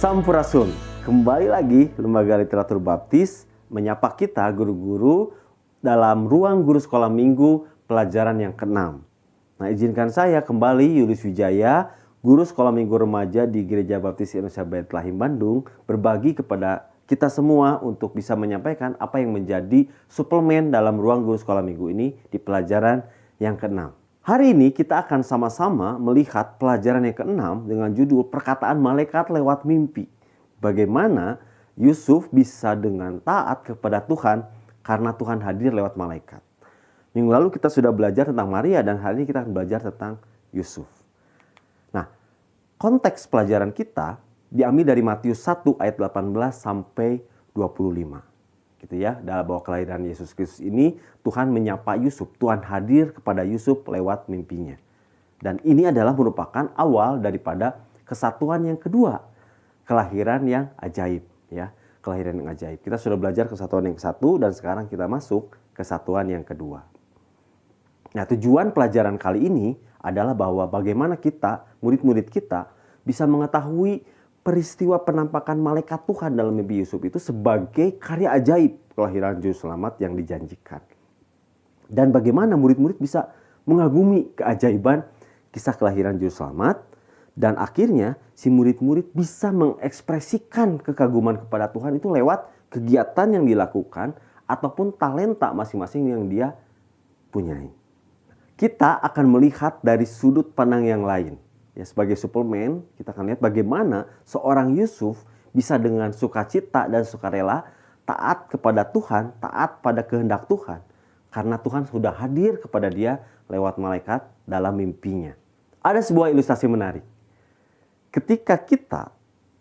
Sampurasun, kembali lagi Lembaga Literatur Baptis menyapa kita guru-guru dalam ruang guru sekolah minggu pelajaran yang ke-6. Nah, izinkan saya kembali Yulius Wijaya, guru sekolah minggu remaja di Gereja Baptis Indonesia Bethlehem Bandung, berbagi kepada kita semua untuk bisa menyampaikan apa yang menjadi suplemen dalam ruang guru sekolah minggu ini di pelajaran yang ke-6. Hari ini kita akan sama-sama melihat pelajaran yang ke-6 dengan judul Perkataan Malaikat Lewat Mimpi. Bagaimana Yusuf bisa dengan taat kepada Tuhan karena Tuhan hadir lewat malaikat. Minggu lalu kita sudah belajar tentang Maria dan hari ini kita akan belajar tentang Yusuf. Nah, konteks pelajaran kita diambil dari Matius 1 ayat 18 sampai 25. Gitu ya, dalam bahwa kelahiran Yesus Kristus ini Tuhan menyapa Yusuf, Tuhan hadir kepada Yusuf lewat mimpinya. Dan ini adalah merupakan awal daripada kesatuan yang kedua, kelahiran yang ajaib ya, kelahiran yang ajaib. Kita sudah belajar kesatuan yang ke-1 dan sekarang kita masuk kesatuan yang kedua. Nah, tujuan pelajaran kali ini adalah bahwa bagaimana kita, murid-murid kita bisa mengetahui peristiwa penampakan malaikat Tuhan dalam mimpi Yusuf itu sebagai karya ajaib kelahiran Juru Selamat yang dijanjikan. Dan bagaimana murid-murid bisa mengagumi keajaiban kisah kelahiran Juru Selamat. Dan akhirnya si murid-murid bisa mengekspresikan kekaguman kepada Tuhan itu lewat kegiatan yang dilakukan ataupun talenta masing-masing yang dia punyai. Kita akan melihat dari sudut pandang yang lain. Ya, sebagai suplemen, kita akan lihat bagaimana seorang Yusuf bisa dengan sukacita dan sukarela taat kepada Tuhan, taat pada kehendak Tuhan. Karena Tuhan sudah hadir kepada dia lewat malaikat dalam mimpinya. Ada sebuah ilustrasi menarik. Ketika kita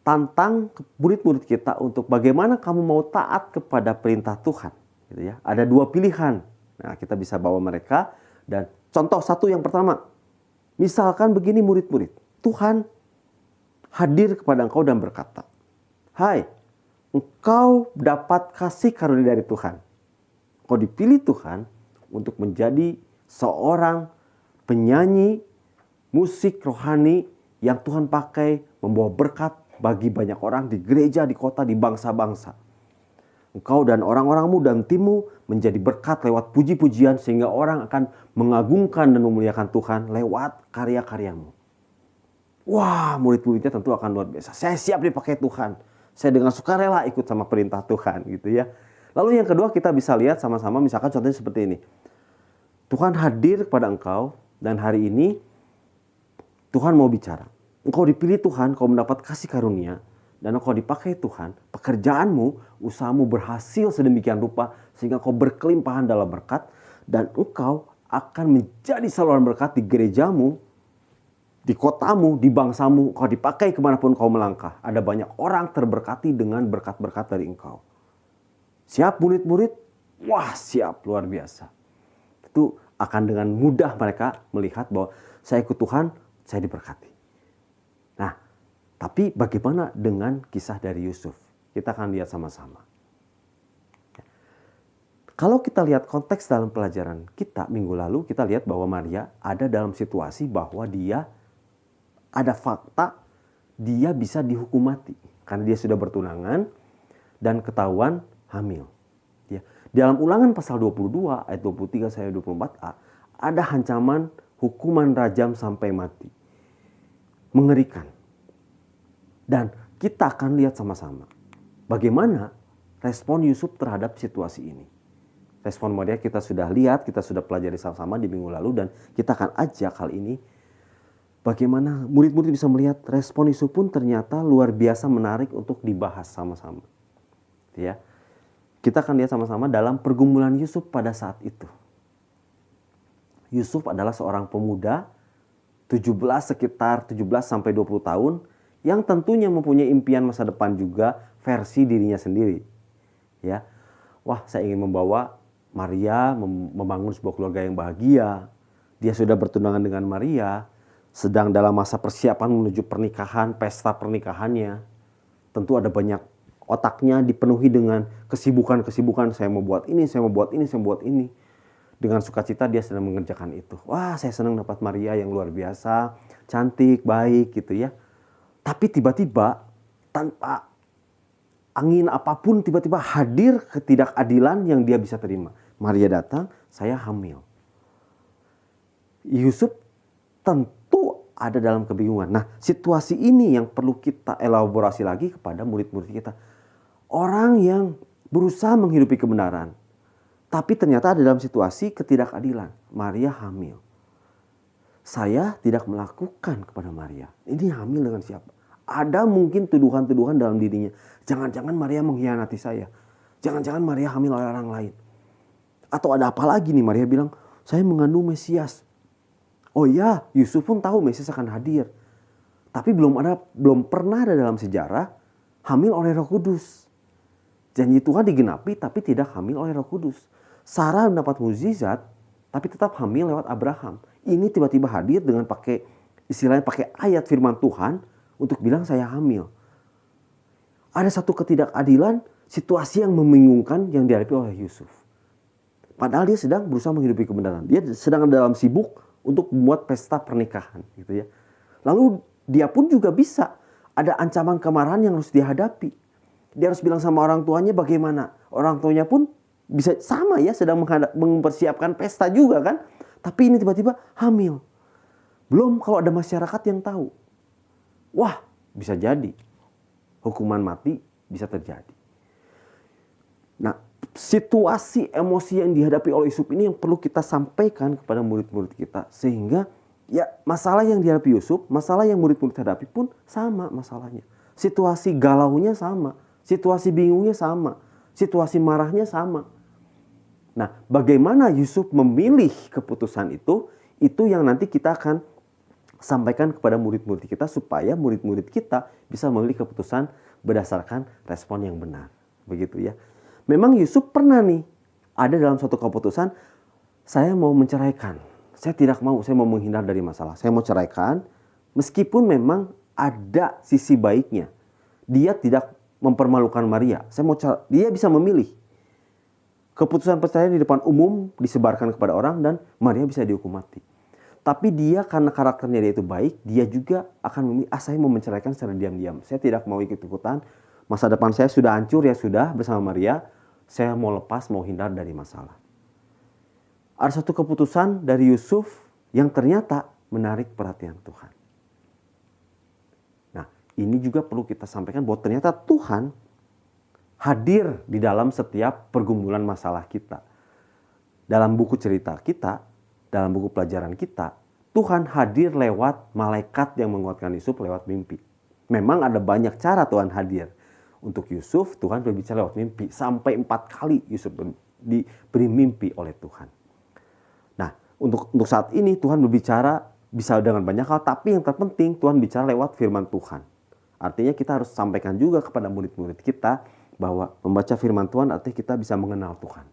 tantang murid-murid kita untuk bagaimana kamu mau taat kepada perintah Tuhan. Gitu ya. Ada dua pilihan. Nah, kita bisa bawa mereka dan contoh satu yang pertama. Misalkan begini murid-murid, Tuhan hadir kepada engkau dan berkata, "Hai, engkau dapat kasih karunia dari Tuhan. Engkau dipilih Tuhan untuk menjadi seorang penyanyi musik rohani yang Tuhan pakai membawa berkat bagi banyak orang di gereja, di kota, di bangsa-bangsa. Engkau dan orang-orangmu dan timmu menjadi berkat lewat puji-pujian sehingga orang akan mengagungkan dan memuliakan Tuhan lewat karya-karyamu." Wah, murid-muridnya tentu akan luar biasa. Saya siap dipakai Tuhan. Saya dengan sukarela ikut sama perintah Tuhan gitu ya. Lalu yang kedua kita bisa lihat sama-sama misalkan contohnya seperti ini. Tuhan hadir kepada engkau dan hari ini Tuhan mau bicara. Engkau dipilih Tuhan, kau mendapat kasih karunia. Dan engkau dipakai Tuhan, pekerjaanmu, usahamu berhasil sedemikian rupa sehingga kau berkelimpahan dalam berkat. Dan engkau akan menjadi saluran berkat di gerejamu, di kotamu, di bangsamu. Kau dipakai kemanapun kau melangkah. Ada banyak orang terberkati dengan berkat-berkat dari engkau. Siap murid-murid? Wah, siap, luar biasa. Itu akan dengan mudah mereka melihat bahwa saya ikut Tuhan, saya diberkati. Nah, tapi bagaimana dengan kisah dari Yusuf? Kita akan lihat sama-sama. Kalau kita lihat konteks dalam pelajaran kita minggu lalu, kita lihat bahwa Maria ada dalam situasi bahwa dia ada fakta dia bisa dihukum mati. Karena dia sudah bertunangan dan ketahuan hamil. Ya. Dalam Ulangan pasal 22 ayat 23 sampai 24a ada ancaman hukuman rajam sampai mati. Mengerikan. Dan kita akan lihat sama-sama bagaimana respon Yusuf terhadap situasi ini. Respon Maria kita sudah lihat, kita sudah pelajari sama-sama di minggu lalu dan kita akan ajak kali ini bagaimana murid-murid bisa melihat respon Yusuf pun ternyata luar biasa menarik untuk dibahas sama-sama. Ya. Kita akan lihat sama-sama dalam pergumulan Yusuf pada saat itu. Yusuf adalah seorang pemuda sekitar 17 sampai 20 tahun yang tentunya mempunyai impian masa depan juga versi dirinya sendiri. Ya. Wah, saya ingin membawa Maria membangun sebuah keluarga yang bahagia. Dia sudah bertunangan dengan Maria, sedang dalam masa persiapan menuju pernikahan, pesta pernikahannya. Tentu ada banyak otaknya dipenuhi dengan kesibukan-kesibukan. Saya mau buat ini, saya mau buat ini, saya mau buat ini. Dengan sukacita dia sedang mengerjakan itu. Wah, saya senang dapat Maria yang luar biasa, cantik, baik gitu ya. Tapi tiba-tiba tanpa angin apapun tiba-tiba hadir ketidakadilan yang dia bisa terima. Maria datang, saya hamil. Yusuf tentu ada dalam kebingungan. Nah, situasi ini yang perlu kita elaborasi lagi kepada murid-murid kita. Orang yang berusaha menghidupi kebenaran, tapi ternyata ada dalam situasi ketidakadilan. Maria hamil. Saya tidak melakukan kepada Maria. Ini hamil dengan siapa? Ada mungkin tuduhan-tuduhan dalam dirinya. Jangan-jangan Maria mengkhianati saya. Jangan-jangan Maria hamil oleh orang lain. Atau ada apa lagi nih? Maria bilang, saya mengandung Mesias. Oh ya, Yusuf pun tahu Mesias akan hadir. Tapi belum pernah ada dalam sejarah hamil oleh Roh Kudus. Janji Tuhan digenapi tapi tidak hamil oleh Roh Kudus. Sarah mendapat mukjizat tapi tetap hamil lewat Abraham. Ini tiba-tiba hadir dengan pakai ayat firman Tuhan untuk bilang saya hamil. Ada satu ketidakadilan, situasi yang membingungkan yang dihadapi oleh Yusuf. Padahal dia sedang berusaha menghidupi kebenaran. Dia sedang dalam sibuk untuk membuat pesta pernikahan, gitu ya. Lalu dia pun juga bisa ada ancaman kemarahan yang harus dihadapi. Dia harus bilang sama orang tuanya bagaimana. Orang tuanya pun bisa sama ya, sedang mempersiapkan pesta juga kan. Tapi ini tiba-tiba hamil. Belum kalau ada masyarakat yang tahu. Wah, bisa jadi hukuman mati bisa terjadi. Nah, situasi emosi yang dihadapi oleh Yusuf ini yang perlu kita sampaikan kepada murid-murid kita. Sehingga ya masalah yang dihadapi Yusuf, masalah yang murid-murid hadapi pun sama masalahnya. Situasi galaunya sama, situasi bingungnya sama, situasi marahnya sama. Nah, bagaimana Yusuf memilih keputusan itu yang nanti kita akan sampaikan kepada murid-murid kita supaya murid-murid kita bisa memilih keputusan berdasarkan respon yang benar. Begitu ya. Memang Yusuf pernah nih ada dalam suatu keputusan, saya mau menceraikan. Saya tidak mau, saya mau menghindar dari masalah. Saya mau ceraikan meskipun memang ada sisi baiknya. Dia tidak mempermalukan Maria. Dia bisa memilih. Keputusan perceraian di depan umum disebarkan kepada orang dan Maria bisa dihukum mati. Tapi dia karena karakternya dia itu baik, dia juga akan memilih, saya mau menceraikan secara diam-diam. Saya tidak mau ikut-ikutan. Masa depan saya sudah hancur, ya sudah bersama Maria. Saya mau lepas, mau hindar dari masalah. Ada satu keputusan dari Yusuf yang ternyata menarik perhatian Tuhan. Nah, ini juga perlu kita sampaikan bahwa ternyata Tuhan hadir di dalam setiap pergumulan masalah kita. Dalam buku cerita kita, dalam buku pelajaran kita, Tuhan hadir lewat malaikat yang menguatkan Yusuf lewat mimpi. Memang ada banyak cara Tuhan hadir. Untuk Yusuf, Tuhan berbicara lewat mimpi. Sampai 4 kali Yusuf diberi mimpi oleh Tuhan. Nah, untuk saat ini Tuhan berbicara bisa dengan banyak hal. Tapi yang terpenting Tuhan bicara lewat firman Tuhan. Artinya kita harus sampaikan juga kepada murid-murid kita bahwa membaca firman Tuhan artinya kita bisa mengenal Tuhan.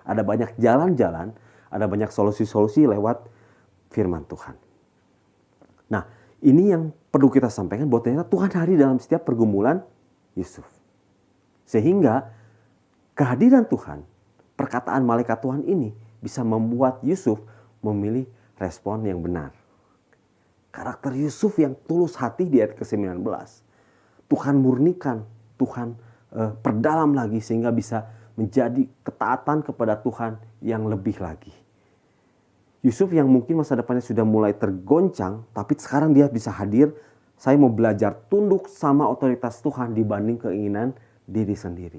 Ada banyak jalan-jalan, ada banyak solusi-solusi lewat firman Tuhan. Nah, ini yang perlu kita sampaikan bahwa ternyata Tuhan hadir dalam setiap pergumulan Yusuf. Sehingga kehadiran Tuhan, perkataan malaikat Tuhan ini bisa membuat Yusuf memilih respon yang benar. Karakter Yusuf yang tulus hati di ayat ke-19. Tuhan murnikan, Tuhan perdalam lagi sehingga bisa menjadi ketaatan kepada Tuhan yang lebih lagi. Yusuf yang mungkin masa depannya sudah mulai tergoncang, tapi sekarang dia bisa hadir. Saya mau belajar tunduk sama otoritas Tuhan dibanding keinginan diri sendiri.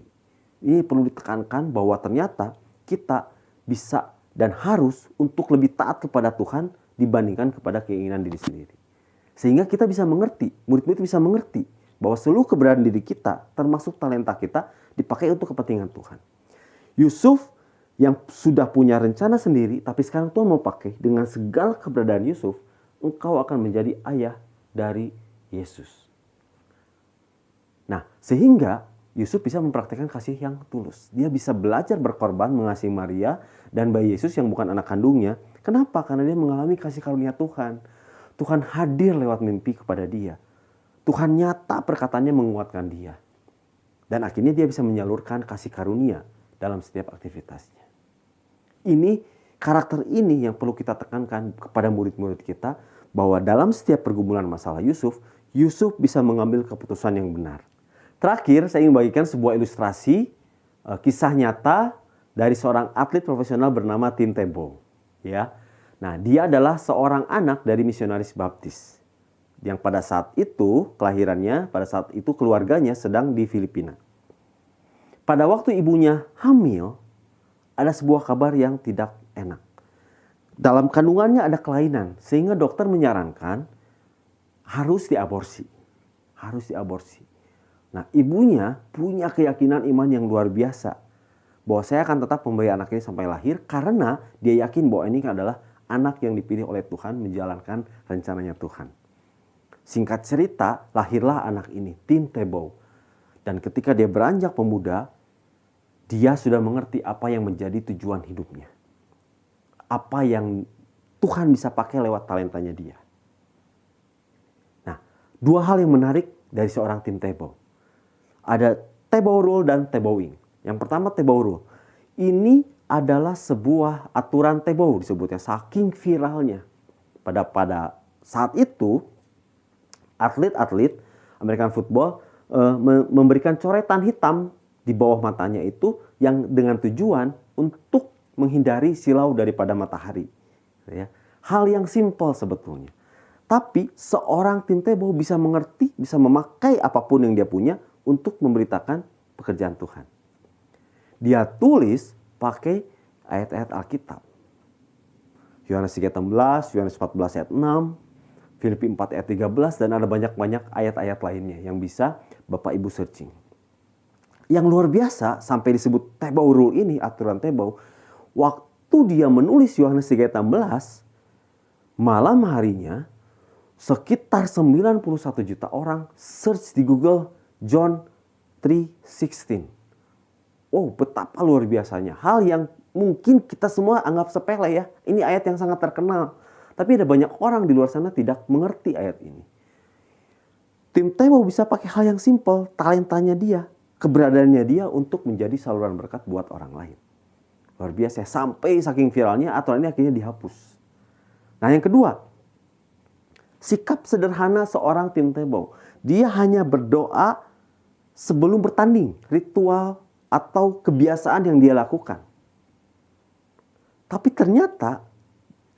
Ini perlu ditekankan bahwa ternyata kita bisa dan harus untuk lebih taat kepada Tuhan dibandingkan kepada keinginan diri sendiri. Sehingga kita bisa mengerti, murid-murid bisa mengerti bahwa seluruh keberadaan diri kita, termasuk talenta kita, dipakai untuk kepentingan Tuhan. Yusuf yang sudah punya rencana sendiri, tapi sekarang Tuhan mau pakai dengan segala keberadaan Yusuf, engkau akan menjadi ayah dari Yesus. Nah, sehingga Yusuf bisa mempraktikkan kasih yang tulus. Dia bisa belajar berkorban mengasihi Maria dan bayi Yesus yang bukan anak kandungnya. Kenapa? Karena dia mengalami kasih karunia Tuhan. Tuhan hadir lewat mimpi kepada dia. Tuhan nyata perkataannya menguatkan dia. Dan akhirnya dia bisa menyalurkan kasih karunia dalam setiap aktivitasnya. Ini, karakter ini yang perlu kita tekankan kepada murid-murid kita. Bahwa dalam setiap pergumulan masalah Yusuf bisa mengambil keputusan yang benar. Terakhir, saya ingin bagikan sebuah ilustrasi kisah nyata dari seorang atlet profesional bernama Tim Tebow. Ya, nah dia adalah seorang anak dari misionaris Baptis yang pada saat itu kelahirannya, pada saat itu keluarganya sedang di Filipina. Pada waktu ibunya hamil, ada sebuah kabar yang tidak enak. Dalam kandungannya ada kelainan, sehingga dokter menyarankan harus diaborsi. Harus diaborsi. Nah, ibunya punya keyakinan iman yang luar biasa bahwa saya akan tetap memberi anak ini sampai lahir karena dia yakin bahwa ini adalah anak yang dipilih oleh Tuhan menjalankan rencananya Tuhan. Singkat cerita, lahirlah anak ini, Tim Tebow. Dan ketika dia beranjak pemuda, dia sudah mengerti apa yang menjadi tujuan hidupnya. Apa yang Tuhan bisa pakai lewat talentanya dia. Nah, dua hal yang menarik dari seorang Tim Tebow. Ada Tebow Rule dan Tebowing. Yang pertama Tebow Rule. Ini adalah sebuah aturan Tebow disebutnya, saking viralnya. Pada saat itu, atlet-atlet American football memberikan coretan hitam di bawah matanya itu yang dengan tujuan untuk menghindari silau daripada matahari. Ya. Hal yang simpel sebetulnya. Tapi seorang Tim Tebow bisa mengerti, bisa memakai apapun yang dia punya untuk memberitakan pekerjaan Tuhan. Dia tulis pakai ayat-ayat Alkitab. Yohanes 3:16, Yohanes 14 ayat 6, Filipi 4 ayat 13, dan ada banyak-banyak ayat-ayat lainnya yang bisa Bapak Ibu searching. Yang luar biasa sampai disebut Tebow Rule ini, aturan Tebow, waktu dia menulis Yohanes 3:16, malam harinya sekitar 91 juta orang search di Google John 3:16. Oh, betapa luar biasanya. Hal yang mungkin kita semua anggap sepele ya. Ini ayat yang sangat terkenal. Tapi ada banyak orang di luar sana tidak mengerti ayat ini. Tim Tebow bisa pakai hal yang simpel, talentanya dia, keberadaannya dia untuk menjadi saluran berkat buat orang lain. Luar biasa, sampai saking viralnya aturan ini akhirnya dihapus. Nah, yang kedua, sikap sederhana seorang Tim Tebow. Dia hanya berdoa sebelum bertanding, ritual atau kebiasaan yang dia lakukan. Tapi ternyata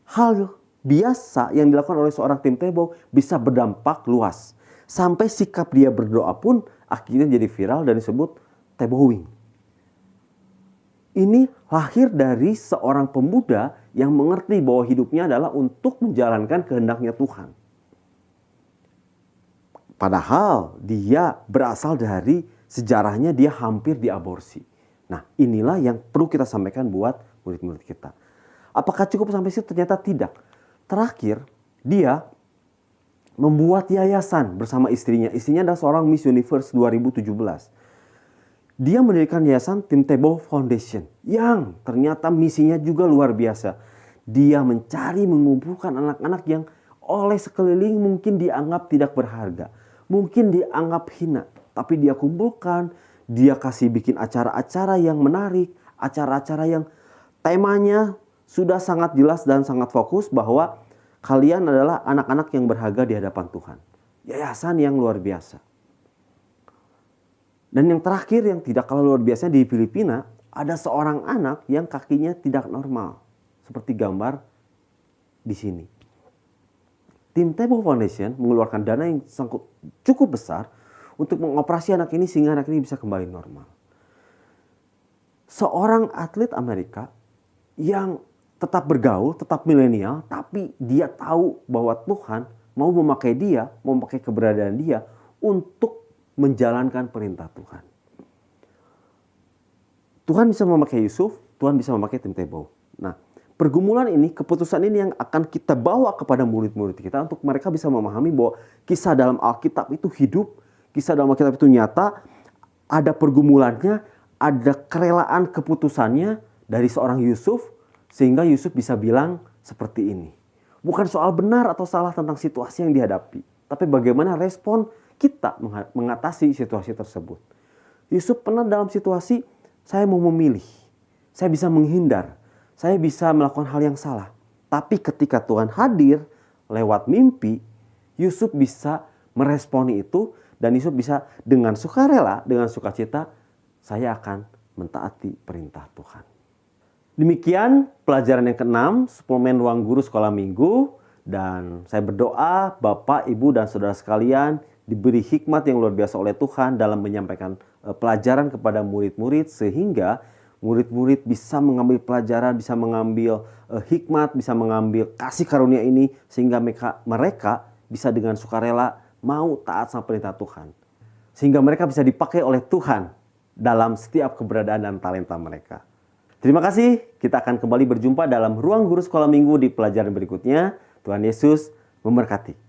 hal biasa yang dilakukan oleh seorang Tim Tebow bisa berdampak luas. Sampai sikap dia berdoa pun akhirnya jadi viral dan disebut Tebowing. Ini lahir dari seorang pemuda yang mengerti bahwa hidupnya adalah untuk menjalankan kehendaknya Tuhan. Padahal dia berasal dari sejarahnya dia hampir diaborsi. Nah, inilah yang perlu kita sampaikan buat murid-murid kita. Apakah cukup sampai situ? Ternyata tidak. Terakhir, dia membuat yayasan bersama istrinya. Istrinya adalah seorang Miss Universe 2017. Dia mendirikan yayasan Tim Tebow Foundation yang ternyata misinya juga luar biasa. Dia mencari mengumpulkan anak-anak yang oleh sekeliling mungkin dianggap tidak berharga. Mungkin dianggap hina. Tapi dia kumpulkan, dia kasih bikin acara-acara yang menarik. Acara-acara yang temanya sudah sangat jelas dan sangat fokus bahwa kalian adalah anak-anak yang berharga di hadapan Tuhan. Yayasan yang luar biasa. Dan yang terakhir yang tidak kalah luar biasa di Filipina, ada seorang anak yang kakinya tidak normal. Seperti gambar di sini. Tim Tebow Foundation mengeluarkan dana yang cukup besar untuk mengoperasi anak ini sehingga anak ini bisa kembali normal. Seorang atlet Amerika yang tetap bergaul, tetap milenial, tapi dia tahu bahwa Tuhan mau memakai dia, mau memakai keberadaan dia untuk menjalankan perintah Tuhan. Tuhan bisa memakai Yusuf, Tuhan bisa memakai Tim Tebow. Nah, pergumulan ini, keputusan ini yang akan kita bawa kepada murid-murid kita untuk mereka bisa memahami bahwa kisah dalam Alkitab itu hidup, kisah dalam Alkitab itu nyata, ada pergumulannya, ada kerelaan keputusannya dari seorang Yusuf, sehingga Yusuf bisa bilang seperti ini. Bukan soal benar atau salah tentang situasi yang dihadapi, tapi bagaimana respon kita mengatasi situasi tersebut. Yusuf pernah dalam situasi, saya mau memilih, saya bisa menghindar, saya bisa melakukan hal yang salah. Tapi ketika Tuhan hadir lewat mimpi, Yusuf bisa meresponi itu dan Yusuf bisa dengan sukarela, dengan sukacita, saya akan mentaati perintah Tuhan. Demikian pelajaran yang ke-6, suplemen Ruang Guru Sekolah Minggu. Dan saya berdoa Bapak, Ibu, dan saudara sekalian diberi hikmat yang luar biasa oleh Tuhan dalam menyampaikan pelajaran kepada murid-murid, sehingga murid-murid bisa mengambil pelajaran, bisa mengambil hikmat, bisa mengambil kasih karunia ini, sehingga mereka bisa dengan sukarela mau taat sama perintah Tuhan. Sehingga mereka bisa dipakai oleh Tuhan dalam setiap keberadaan dan talenta mereka. Terima kasih, kita akan kembali berjumpa dalam Ruang Guru Sekolah Minggu di pelajaran berikutnya. Tuhan Yesus memberkati.